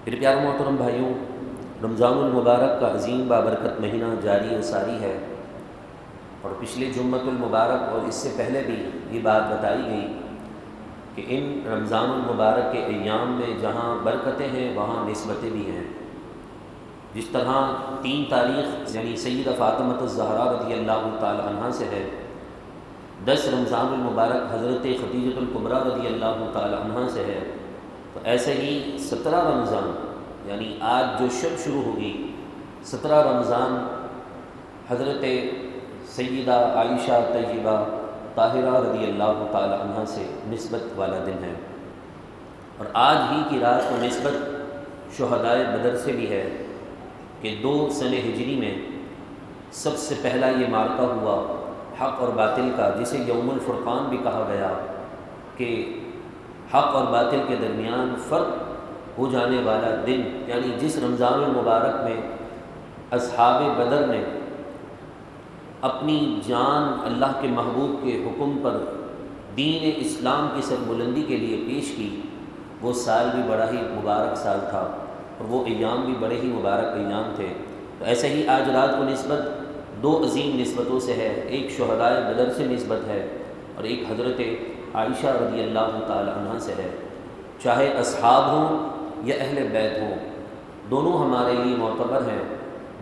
پھر پیارے محترم بھائیوں، رمضان المبارک کا عظیم بابرکت مہینہ جاری و ساری ہے، اور پچھلے جمعۃ المبارک اور اس سے پہلے بھی یہ بات بتائی گئی کہ ان رمضان المبارک کے ایام میں جہاں برکتیں ہیں وہاں نسبتیں بھی ہیں۔ جس طرح 3 تاریخ یعنی سیدہ فاطمہ الزہرا رضی اللہ تعالی عنہا سے ہے، 10 رمضان المبارک حضرت خدیجہ الکبریٰ رضی اللہ تعالی عنہا سے ہے، تو ایسے ہی 17 رمضان یعنی آج جو شب شروع ہوگی، 17 رمضان حضرت سیدہ عائشہ طیبہ طاہرہ رضی اللہ تعالی عنہا سے نسبت والا دن ہے، اور آج ہی کی رات کو نسبت شہدائے بدر سے بھی ہے کہ 2 سنہ ہجری میں سب سے پہلا یہ معرکہ ہوا حق اور باطل کا، جسے یوم الفرقان بھی کہا گیا، کہ حق اور باطل کے درمیان فرق ہو جانے والا دن، یعنی جس رمضان المبارک میں اصحاب بدر نے اپنی جان اللہ کے محبوب کے حکم پر دین اسلام کی سربلندی کے لیے پیش کی، وہ سال بھی بڑا ہی مبارک سال تھا، اور وہ ایام بھی بڑے ہی مبارک ایام تھے۔ تو ایسے ہی آج رات کو نسبت 2 عظیم نسبتوں سے ہے، ایک شہدائے بدر سے نسبت ہے اور ایک حضرت عائشہ رضی اللہ تعالی عنہ سے ہے۔ چاہے اصحاب ہوں یا اہل بیت ہوں، دونوں ہمارے لیے معتبر ہیں،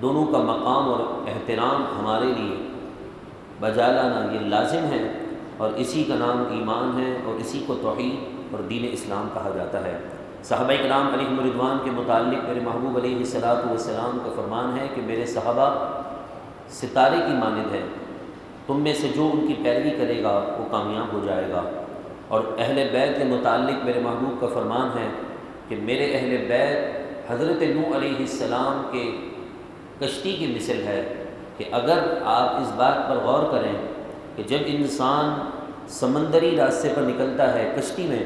دونوں کا مقام اور احترام ہمارے لیے بجا لانا یہ لازم ہے، اور اسی کا نام ایمان ہے، اور اسی کو توحید اور دین اسلام کہا جاتا ہے۔ صحابہ کرام علیہم رضوان کے متعلق میرے محبوب علیہ الصلوۃ والسلام کا فرمان ہے کہ میرے صحابہ ستارے کی مانند ہے، تم میں سے جو ان کی پیروی کرے گا وہ کامیاب ہو جائے گا۔ اور اہل بیت کے متعلق میرے محبوب کا فرمان ہے کہ میرے اہل بیت حضرت نوح علیہ السلام کے کشتی کی مثل ہے، کہ اگر آپ اس بات پر غور کریں کہ جب انسان سمندری راستے پر نکلتا ہے کشتی میں،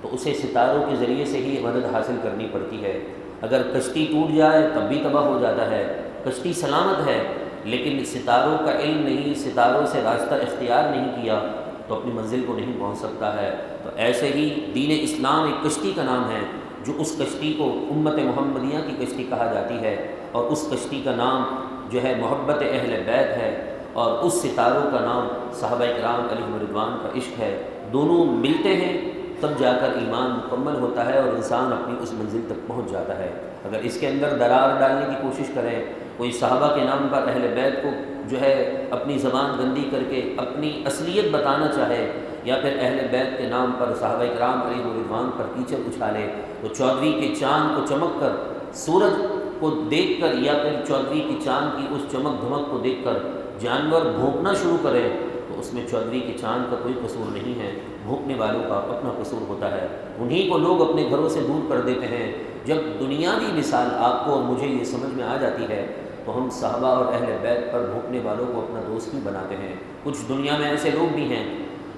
تو اسے ستاروں کے ذریعے سے ہی مدد حاصل کرنی پڑتی ہے۔ اگر کشتی ٹوٹ جائے تب بھی تباہ ہو جاتا ہے، کشتی سلامت ہے، لیکن ستاروں کا علم نہیں، ستاروں سے راستہ اختیار نہیں کیا تو اپنی منزل کو نہیں پہنچ سکتا ہے۔ تو ایسے ہی دین اسلام ایک کشتی کا نام ہے، جو اس کشتی کو امت محمدیہ کی کشتی کہا جاتی ہے، اور اس کشتی کا نام جو ہے محبت اہل بیت ہے، اور اس ستاروں کا نام صحابہ کرام علیہم رضوان کا عشق ہے۔ دونوں ملتے ہیں تب جا کر ایمان مکمل ہوتا ہے اور انسان اپنی اس منزل تک پہنچ جاتا ہے۔ اگر اس کے اندر درار ڈالنے کی کوشش کریں، کوئی صحابہ کے نام پر اہل بیت کو جو ہے اپنی زبان گندی کر کے اپنی اصلیت بتانا چاہے، یا پھر اہل بیت کے نام پر صحابہ کرام علیہ رضوان پر کیچڑ اچھالے، تو 14ویں کے چاند کو چمک کر سورج کو دیکھ کر، یا پھر 14ویں کی چاند کی اس چمک دھمک کو دیکھ کر جانور بھونکنا شروع کرے، تو اس میں 14ویں کے چاند کا کوئی قصور نہیں ہے، بھونکنے والوں کا اپنا قصور ہوتا ہے۔ انہی کو لوگ اپنے گھروں سے دور کر دیتے ہیں۔ جب دنیاوی مثال آپ کو اور مجھے یہ سمجھ میں آ جاتی ہے تو ہم صحابہ اور اہل بیت پر بھونکنے والوں کو اپنا دوست کیوں بناتے ہیں؟ کچھ دنیا میں ایسے لوگ بھی ہیں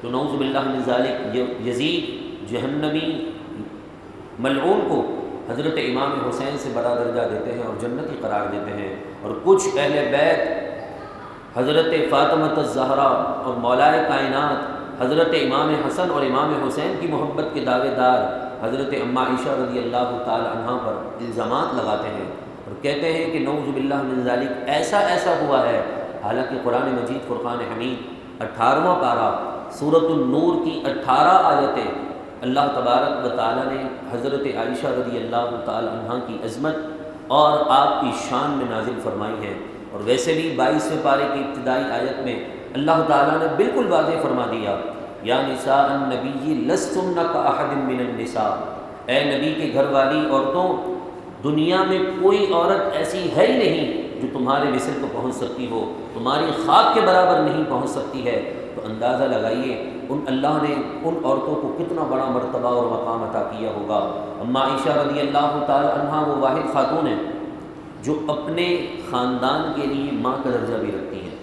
جو نعوذ باللہ من ذالک یزید جہنمی ملعون کو حضرت امام حسین سے بڑا درجہ دیتے ہیں اور جنتی قرار دیتے ہیں، اور کچھ اہل بیت حضرت فاطمہ الزہرا اور مولائے کائنات حضرت امام حسن اور امام حسین کی محبت کے دعوے دار حضرت اماں عائشہ رضی اللہ تعالی عنہا پر الزامات لگاتے ہیں اور کہتے ہیں کہ نعوذ باللہ من ذالک ایسا ہوا ہے، حالانکہ قرآن مجید فرقان حمید 18واں پارہ سورۃ النور کی 18 آیتیں اللہ تبارک و تعالیٰ نے حضرت عائشہ رضی اللہ تعالی عنہا کی عظمت اور آپ کی شان میں نازل فرمائی ہیں، اور ویسے بھی 22ویں پارے کی ابتدائی آیت میں اللہ تعالیٰ نے بالکل واضح فرما دیا، یا نساء النبی لستن کاحد من النساء، اے نبی کے گھر والی عورتوں، دنیا میں کوئی عورت ایسی ہے ہی نہیں جو تمہارے مثل کو پہنچ سکتی ہو، تمہاری خاک کے برابر نہیں پہنچ سکتی ہے۔ تو اندازہ لگائیے اللہ نے ان عورتوں کو کتنا بڑا مرتبہ اور مقام عطا کیا ہوگا۔ اماں عائشہ رضی اللہ تعالی عنہا وہ واحد خاتون ہیں جو اپنے خاندان کے لیے ماں کا درجہ بھی رکھتی ہیں،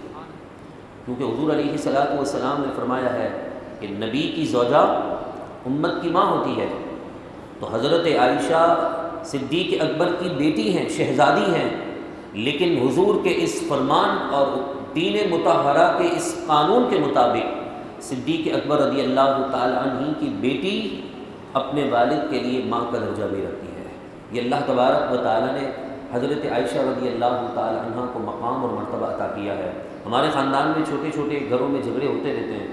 کیونکہ حضور علیہ الصلوۃ والسلام نے فرمایا ہے کہ نبی کی زوجہ امت کی ماں ہوتی ہے، تو حضرت عائشہ صدیق اکبر کی بیٹی ہیں، شہزادی ہیں، لیکن حضور کے اس فرمان اور دین مطہرہ کے اس قانون کے مطابق صدیق اکبر رضی اللہ تعالی عنہ کی بیٹی اپنے والد کے لیے ماں کا درجہ بھی رکھتی ہے۔ یہ اللہ تبارک و تعالیٰ نے حضرت عائشہ رضی اللہ تعالی عنہ کو مقام اور مرتبہ عطا کیا ہے۔ ہمارے خاندان میں چھوٹے چھوٹے گھروں میں جھگڑے ہوتے رہتے ہیں،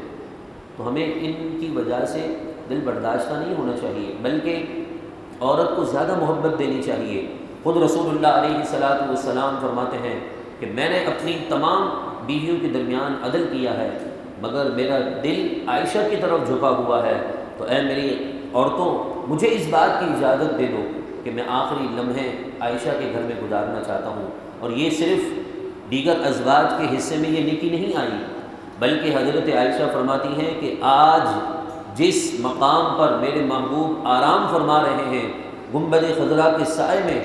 تو ہمیں ان کی وجہ سے دل برداشتہ نہیں ہونا چاہیے، بلکہ عورت کو زیادہ محبت دینی چاہیے۔ خود رسول اللہ علیہ الصلاۃ والسلام فرماتے ہیں کہ میں نے اپنی تمام بیویوں کے درمیان عدل کیا ہے، مگر میرا دل عائشہ کی طرف جھکا ہوا ہے، تو اے میری عورتوں مجھے اس بات کی اجازت دے دو کہ میں آخری لمحے عائشہ کے گھر میں گزارنا چاہتا ہوں۔ اور یہ صرف دیگر ازواج کے حصے میں یہ نیکی نہیں آئی، بلکہ حضرت عائشہ فرماتی ہیں کہ آج جس مقام پر میرے محبوب آرام فرما رہے ہیں گنبد خضرا کے سائے میں،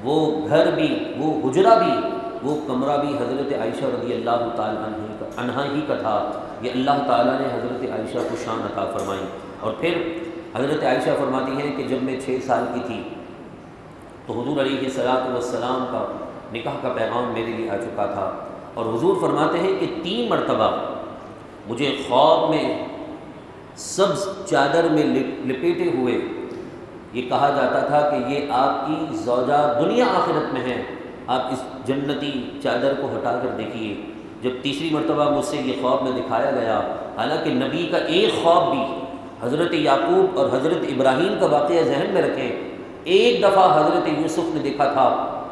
وہ گھر بھی، وہ حجرہ بھی، وہ کمرہ بھی حضرت عائشہ رضی اللہ تعالی عنہا ہی کا تھا۔ یہ اللہ تعالیٰ نے حضرت عائشہ کو شان عطا فرمائی۔ اور پھر حضرت عائشہ فرماتی ہیں کہ جب میں 6 سال کی تھی تو حضور علیہ الصلاۃ والسلام کا نکاح کا پیغام میرے لیے آ چکا تھا، اور حضور فرماتے ہیں کہ 3 مرتبہ مجھے خواب میں سبز چادر میں لپیٹے ہوئے یہ کہا جاتا تھا کہ یہ آپ کی زوجہ دنیا آخرت میں ہے، آپ اس جنتی چادر کو ہٹا کر دیکھیے۔ جب تیسری مرتبہ مجھ سے یہ خواب میں دکھایا گیا، حالانکہ نبی کا ایک خواب بھی، حضرت یعقوب اور حضرت ابراہیم کا واقعہ ذہن میں رکھیں، ایک دفعہ حضرت یوسف نے دیکھا تھا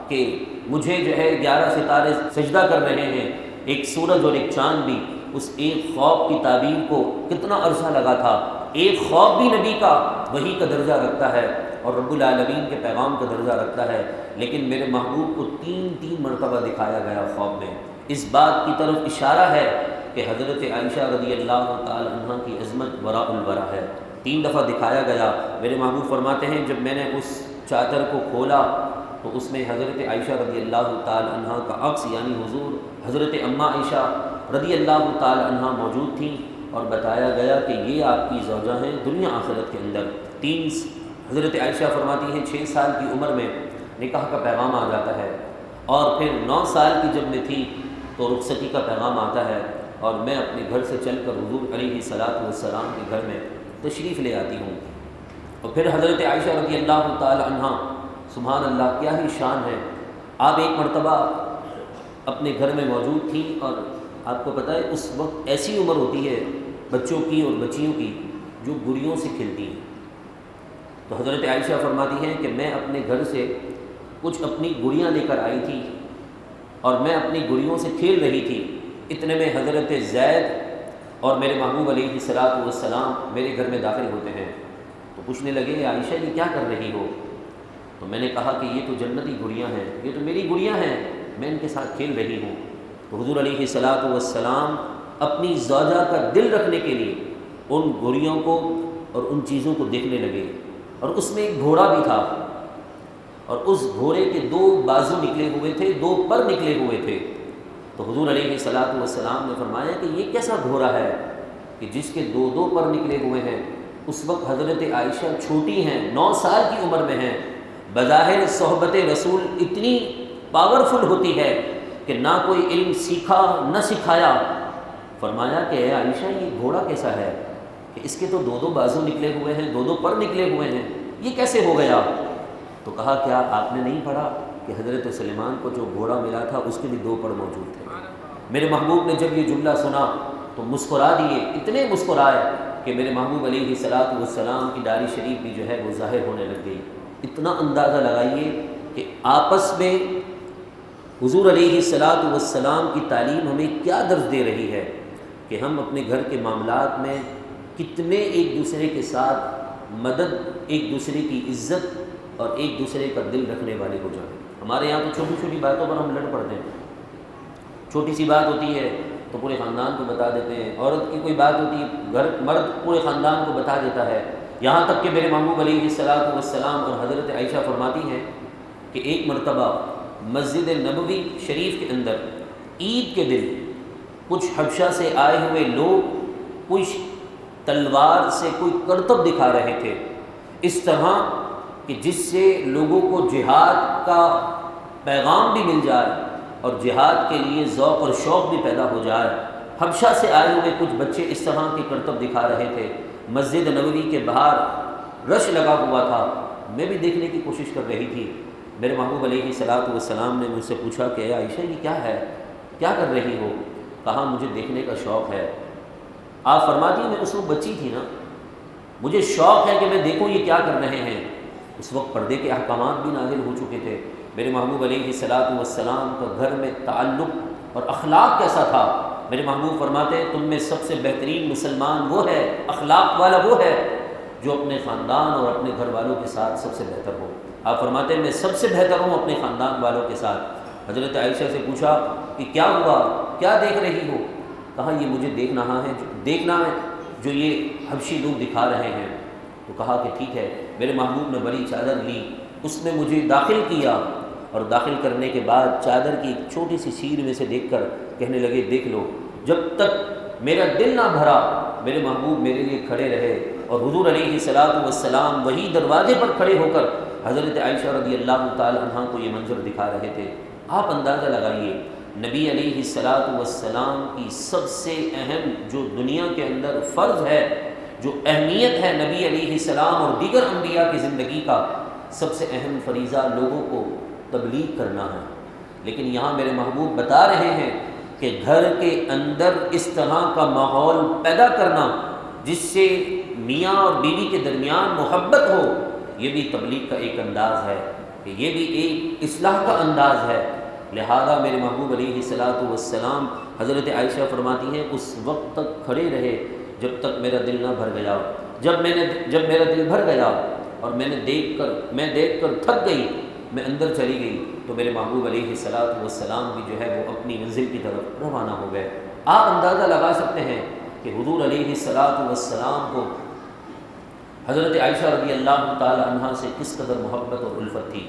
کہ مجھے جو ہے 11 ستارے سجدہ کر رہے ہیں، ایک سورج اور ایک چاند بھی۔ اس ایک خواب کی تعبیر کو کتنا عرصہ لگا تھا۔ ایک خواب بھی نبی کا وحی کا درجہ رکھتا ہے اور رب العالمین کے پیغام کا درجہ رکھتا ہے، لیکن میرے محبوب کو 3 مرتبہ دکھایا گیا خواب میں۔ اس بات کی طرف اشارہ ہے کہ حضرت عائشہ رضی اللہ تعالی عنہ کی عظمت وراء الورا ہے۔ 3 دفعہ دکھایا گیا۔ میرے محبوب فرماتے ہیں جب میں نے اس چادر کو کھولا تو اس میں حضرت عائشہ رضی اللہ تعالی عنہ کا عکس، یعنی حضور حضرت اماں عائشہ رضی اللہ تعالی عنہ موجود تھیں، اور بتایا گیا کہ یہ آپ کی زوجہ ہیں دنیا آخرت کے اندر۔ 3 حضرت عائشہ فرماتی ہیں 6 سال کی عمر میں نکاح کا پیغام آ جاتا ہے، اور پھر 9 سال کی جب میں تھی تو رخصتی کا پیغام آتا ہے، اور میں اپنے گھر سے چل کر حضور علیہ الصلاۃ والسلام کے گھر میں تشریف لے آتی ہوں۔ اور پھر حضرت عائشہ رضی اللہ تعالی عنہ، سبحان اللہ کیا ہی شان ہے، آپ ایک مرتبہ اپنے گھر میں موجود تھیں، اور آپ کو پتہ ہے اس وقت ایسی عمر ہوتی ہے بچوں کی اور بچیوں کی جو گڑیوں سے کھیلتی ہیں۔ تو حضرت عائشہ فرماتی ہیں کہ میں اپنے گھر سے کچھ اپنی گڑیاں لے کر آئی تھی، اور میں اپنی گڑیوں سے کھیل رہی تھی، اتنے میں حضرت زید اور میرے محبوب علیہ الصلاۃ والسلام میرے گھر میں داخل ہوتے ہیں۔ تو پوچھنے لگے عائشہ یہ کیا کر رہی ہو؟ تو میں نے کہا کہ یہ تو جنتی گڑیاں ہیں، یہ تو میری گڑیاں ہیں، میں ان کے ساتھ کھیل رہی ہوں۔ تو حضور علیہ الصلاۃ والسلام اپنی زوجہ کا دل رکھنے کے لیے ان گڑیوں کو اور ان چیزوں کو دیکھنے لگے، اور اس میں ایک گھوڑا بھی تھا، اور اس گھوڑے کے 2 بازو نکلے ہوئے تھے، 2 پر نکلے ہوئے تھے۔ تو حضور علیہ الصلاۃ والسلام نے فرمایا کہ یہ کیسا گھوڑا ہے کہ جس کے 2 پر نکلے ہوئے ہیں؟ اس وقت حضرت عائشہ چھوٹی ہیں، 9 سال کی عمر میں ہیں۔ بظاہر صحبت رسول اتنی پاورفل ہوتی ہے کہ نہ کوئی علم سیکھا نہ سکھایا۔ فرمایا کہ اے عائشہ یہ گھوڑا کیسا ہے کہ اس کے تو 2 بازو نکلے ہوئے ہیں، 2 پر نکلے ہوئے ہیں، یہ کیسے ہو گیا؟ تو کہا کیا آپ نے نہیں پڑھا کہ حضرت سلیمان کو جو گھوڑا ملا تھا اس کے بھی 2 پر موجود تھے؟ میرے محبوب نے جب یہ جملہ سنا تو مسکرا دیے، اتنے مسکرائے کہ میرے محبوب علیہ الصلاۃ والسلام کی داڑھی شریف بھی جو ہے وہ ظاہر ہونے لگ گئی۔ اتنا اندازہ لگائیے کہ آپس میں حضور علیہ الصلاۃ والسلام کی تعلیم ہمیں کیا درس دے رہی ہے کہ ہم اپنے گھر کے معاملات میں کتنے ایک دوسرے کے ساتھ مدد، ایک دوسرے کی عزت اور ایک دوسرے کا دل رکھنے والے ہو جائیں۔ ہمارے یہاں تو چھوٹی چھوٹی باتوں پر ہم لڑ پڑتے ہیں، چھوٹی سی بات ہوتی ہے تو پورے خاندان کو بتا دیتے ہیں، عورت کی کوئی بات ہوتی ہے مرد پورے خاندان کو بتا دیتا ہے، یہاں تک کہ میرے محبوب علیہ الصلاۃ والسلام اور حضرت عائشہ فرماتی ہیں کہ ایک مرتبہ مسجد نبوی شریف کے اندر عید کے دن کچھ حبشہ سے آئے ہوئے لوگ کچھ تلوار سے کوئی کرتب دکھا رہے تھے، اس طرح کہ جس سے لوگوں کو جہاد کا پیغام بھی مل جائے اور جہاد کے لیے ذوق اور شوق بھی پیدا ہو جائے۔ حبشہ سے آئے ہوئے کچھ بچے اس طرح کے کرتب دکھا رہے تھے۔ مسجد نبوی کے باہر رش لگا ہوا تھا، میں بھی دیکھنے کی کوشش کر رہی تھی۔ میرے محبوب علیہ الصلوۃ والسلام نے مجھ سے پوچھا کہ اے عائشہ یہ کیا ہے، کیا کر رہی ہو؟ کہا مجھے دیکھنے کا شوق ہے۔ آپ فرماتی ہیں میں اس وقت بچی تھی نا، مجھے شوق ہے کہ میں دیکھوں یہ کیا کر رہے ہیں۔ اس وقت پردے کے احکامات بھی نازل ہو چکے تھے۔ میرے محبوب علیہ الصلوۃ والسلام کا گھر میں تعلق اور اخلاق کیسا تھا؟ میرے محبوب فرماتے ہیں تم میں سب سے بہترین مسلمان وہ ہے، اخلاق والا وہ ہے جو اپنے خاندان اور اپنے گھر والوں کے ساتھ سب سے بہتر ہو۔ آپ فرماتے ہیں میں سب سے بہتر ہوں اپنے خاندان والوں کے ساتھ۔ حضرت عائشہ سے پوچھا کہ کیا ہوا، کیا دیکھ رہی ہو؟ کہا یہ مجھے دیکھنا ہے جو یہ حبشی لوگ دکھا رہے ہیں۔ تو کہا کہ ٹھیک ہے۔ میرے محبوب نے بڑی چادر لی، اس میں مجھے داخل کیا، اور داخل کرنے کے بعد چادر کی ایک چھوٹی سی سیر میں سے دیکھ کر کہنے لگے دیکھ لو۔ جب تک میرا دل نہ بھرا میرے محبوب میرے لیے کھڑے رہے، اور حضور علیہ الصلوۃ والسلام وہی دروازے پر کھڑے ہو کر حضرت عائشہ رضی اللہ تعالی عنہا کو یہ منظر دکھا رہے تھے۔ آپ اندازہ لگائیے نبی علیہ الصلوۃ والسلام کی سب سے اہم جو دنیا کے اندر فرض ہے، جو اہمیت ہے نبی علیہ السلام اور دیگر انبیاء کی زندگی کا، سب سے اہم فریضہ لوگوں کو تبلیغ کرنا ہے۔ لیکن یہاں میرے محبوب بتا رہے ہیں کہ گھر کے اندر اس طرح کا ماحول پیدا کرنا جس سے میاں اور بیوی کے درمیان محبت ہو، یہ بھی تبلیغ کا ایک انداز ہے، کہ یہ بھی ایک اصلاح کا انداز ہے۔ لہذا میرے محبوب علیہ الصلوۃ والسلام، حضرت عائشہ فرماتی ہیں اس وقت تک کھڑے رہے جب تک میرا دل نہ بھر گیا۔ جب میرا دل بھر گیا اور میں دیکھ کر تھک گئی، میں اندر چلی گئی، تو میرے محبوب علیہ الصلوۃ والسلام بھی جو ہے وہ اپنی منزل کی طرف روانہ ہو گئے۔ آپ اندازہ لگا سکتے ہیں کہ حضور علیہ الصلوۃ والسلام کو حضرت عائشہ رضی اللہ تعالی عنہا سے کس قدر محبت اور الفت تھی،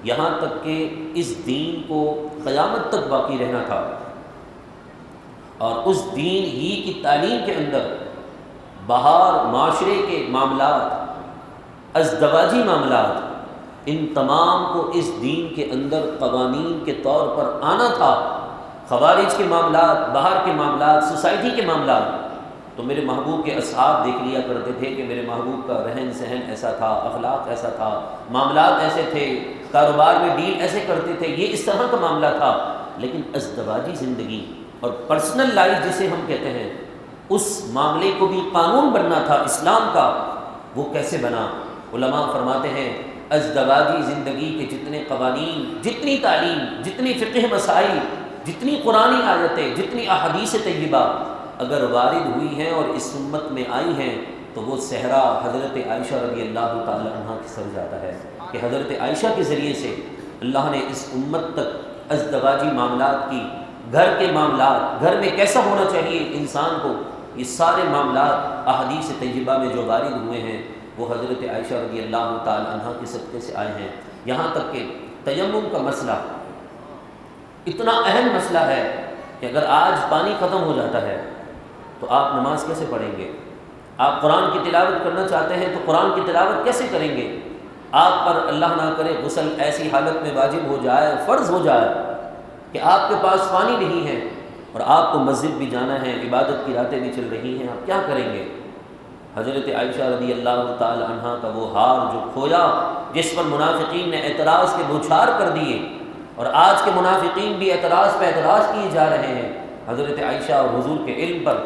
یہاں تک کہ اس دین کو قیامت تک باقی رہنا تھا، اور اس دین ہی کی تعلیم کے اندر باہر معاشرے کے معاملات، ازدواجی معاملات، ان تمام کو اس دین کے اندر قوانین کے طور پر آنا تھا۔ خوارج کے معاملات، باہر کے معاملات، سوسائٹی کے معاملات، تو میرے محبوب کے اصحاب دیکھ لیا کرتے تھے کہ میرے محبوب کا رہن سہن ایسا تھا، اخلاق ایسا تھا، معاملات ایسے تھے، کاروبار میں ڈیل ایسے کرتے تھے، یہ اس طرح کا معاملہ تھا۔ لیکن ازدواجی زندگی اور پرسنل لائف جسے ہم کہتے ہیں، اس معاملے کو بھی قانون بننا تھا اسلام کا، وہ کیسے بنا؟ علماء فرماتے ہیں ازدواجی زندگی کے جتنے قوانین، جتنی تعلیم، جتنی فقہ مسائل، جتنی قرآنی آیتیں، جتنی احادیث طیبہ اگر وارد ہوئی ہیں اور اس امت میں آئی ہیں، تو وہ صحرا حضرت عائشہ رضی اللہ تعالی عنہا کے سر جاتا ہے، کہ حضرت عائشہ کے ذریعے سے اللہ نے اس امت تک ازدواجی معاملات کی، گھر کے معاملات، گھر میں کیسا ہونا چاہیے انسان کو، یہ سارے معاملات احادیث طیبہ میں جو وارد ہوئے ہیں وہ حضرت عائشہ رضی اللہ تعالی عنہا کے صدقے سے آئے ہیں۔ یہاں تک کہ تیمم کا مسئلہ اتنا اہم مسئلہ ہے کہ اگر آج پانی ختم ہو جاتا ہے تو آپ نماز کیسے پڑھیں گے؟ آپ قرآن کی تلاوت کرنا چاہتے ہیں تو قرآن کی تلاوت کیسے کریں گے؟ آپ پر اللہ نہ کرے غسل ایسی حالت میں واجب ہو جائے، فرض ہو جائے کہ آپ کے پاس پانی نہیں ہے اور آپ کو مسجد بھی جانا ہے، عبادت کی راتیں بھی چل رہی ہیں، آپ کیا کریں گے؟ حضرت عائشہ رضی اللہ تعالی عنہا کا وہ ہار جو کھویا، جس پر منافقین نے اعتراض کے بوچھار کر دیے، اور آج کے منافقین بھی اعتراض پہ اعتراض کیے جا رہے ہیں حضرت عائشہ اور حضور کے علم پر،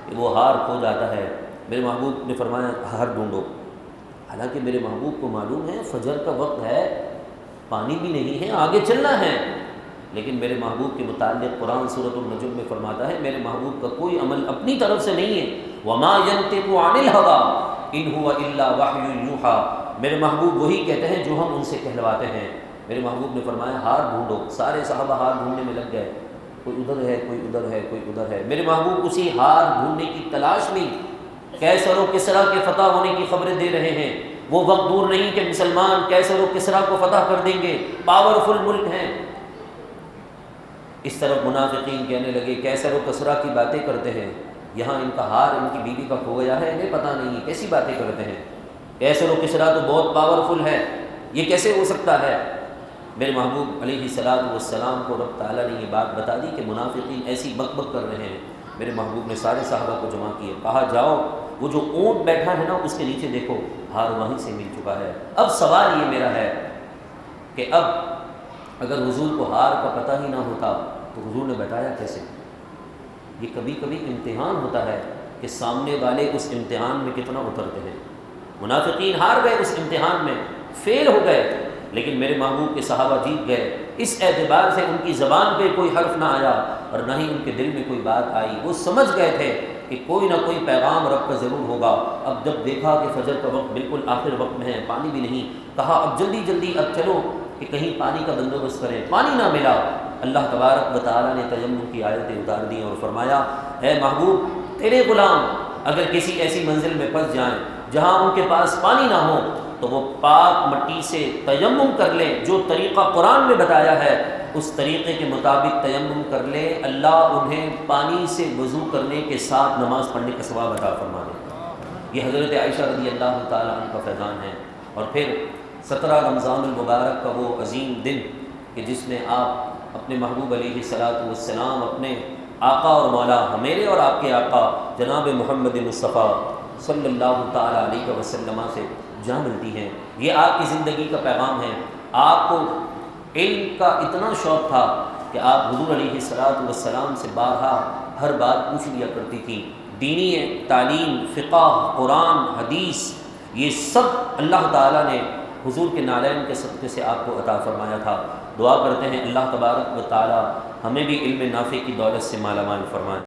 کہ وہ ہار کھو جاتا ہے۔ میرے محبوب نے فرمایا ہار ڈھونڈو، حالانکہ میرے محبوب کو معلوم ہے فجر کا وقت ہے، پانی بھی نہیں ہے، آگے چلنا ہے، لیکن میرے محبوب کے متعلق قرآن سورۃ النجم میں فرماتا ہے میرے محبوب کا کوئی عمل اپنی طرف سے نہیں ہے، وَمَا يَنطِقُ عَنِ الْهَوَىٰ إِنْ هُوَ إِلَّا وَحْيٌ يُوحَىٰ۔ میرے محبوب وہی کہتے ہیں جو ہم ان سے کہلواتے ہیں۔ میرے محبوب نے فرمایا ہار ڈھونڈو، سارے صحابہ ہار ڈھونڈنے میں لگ گئے، کوئی ادھر ہے، کوئی ادھر ہے، کوئی ادھر ہے۔ میرے محبوب اسی ہار ڈھونڈنے کی تلاش میں کیسر و کسریٰ کے فتح ہونے کی خبریں دے رہے ہیں۔ وہ وقت دور نہیں کہ مسلمان کیسر و کسریٰ کو فتح کر دیں گے، پاورفل ملک ہیں۔ اس طرف منافقین کہنے لگے کیسر و کسریٰ کی باتیں کرتے ہیں، یہاں ان کا ہار ان کی بیوی کا کھو گیا ہے، انہیں پتہ نہیں کیسی باتیں کرتے ہیں، کیسر و کسریٰ تو بہت پاورفل ہے، یہ کیسے ہو سکتا ہے؟ میرے محبوب علیہ الصلوۃ والسلام کو رب تعالیٰ نے یہ بات بتا دی کہ منافقین ایسی بک بک کر رہے ہیں۔ میرے محبوب نے سارے صحابہ کو جمع کیے، کہا جاؤ وہ جو اونٹ بیٹھا ہے نا اس کے نیچے دیکھو ہار وہیں سے مل چکا ہے۔ اب سوال یہ میرا ہے کہ اب اگر حضور کو ہار کا پتہ ہی نہ ہوتا تو حضور نے بتایا کیسے؟ یہ کبھی کبھی امتحان ہوتا ہے کہ سامنے والے اس امتحان میں کتنا اترتے ہیں۔ منافقین ہار گئے اس امتحان میں، فیل ہو گئے، لیکن میرے محبوب کے صحابہ جیت گئے۔ اس اعتبار سے ان کی زبان پہ کوئی حرف نہ آیا اور نہ ہی ان کے دل میں کوئی بات آئی۔ وہ سمجھ گئے تھے کہ کوئی نہ کوئی پیغام رب کا ضرور ہوگا۔ اب جب دیکھا کہ فجر کا وقت بالکل آخر وقت میں ہے، پانی بھی نہیں، کہا اب جلدی جلدی اب چلو کہ کہیں پانی کا بندوبست کریں۔ پانی نہ ملا، اللہ تبارک و تعالیٰ نے تیمم کی آیتیں اتار دیں اور فرمایا اے محبوب تیرے غلام اگر کسی ایسی منزل میں پھنس جائیں جہاں ان کے پاس پانی نہ ہو تو وہ پاک مٹی سے تیمم کر لیں، جو طریقہ قرآن میں بتایا ہے اس طریقے کے مطابق تیمم کر لیں، اللہ انہیں پانی سے وضو کرنے کے ساتھ نماز پڑھنے کا ثواب عطا فرما دے۔ یہ حضرت عائشہ رضی اللہ تعالیٰ عنہ کا فیضان ہے۔ اور پھر 17 رمضان المبارک کا وہ عظیم دن کہ جس میں آپ اپنے محبوب علیہ الصلاۃ والسلام، اپنے آقا اور مولا، میرے اور آپ کے آقا جناب محمد مصطفیٰ صلی اللہ تعالیٰ علیہ وسلم سے جا ملتی ہیں۔ یہ آپ کی زندگی کا پیغام ہے۔ آپ کو علم کا اتنا شوق تھا کہ آپ حضور علیہ الصلاۃ والسلام سے بارہا ہر بات پوچھ لیا کرتی تھی۔ دینی تعلیم، فقہ، قرآن، حدیث، یہ سب اللہ تعالیٰ نے حضور کے نالین کے صدقے سے آپ کو عطا فرمایا تھا۔ دعا کرتے ہیں اللہ تبارک و تعالیٰ ہمیں بھی علم نافع کی دولت سے مالا مال فرمائے۔